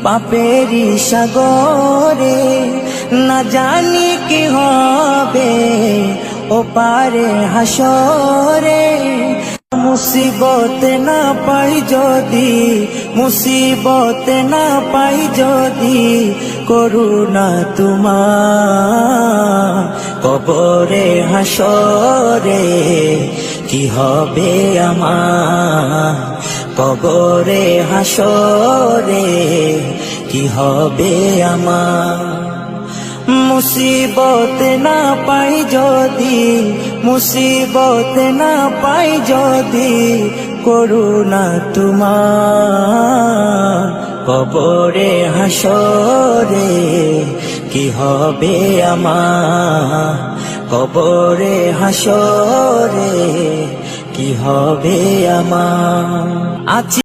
পাপেরি সাগরে, না জানি কি হবে ও পারে হাসরে। মুসিবত না পাই যদি, মুসিবত না পাই যদি, করুণা তোমার কবরে হাসরে কি হবে আমার, কবরে হাসরে কি হবে আমার। মুসিবত না পাই যদি, মুসিবত না পাই যদি, করুণা তোমার কবরে হাসরে কি হবে আমার, কবরে হাসরে কি হবে আমার।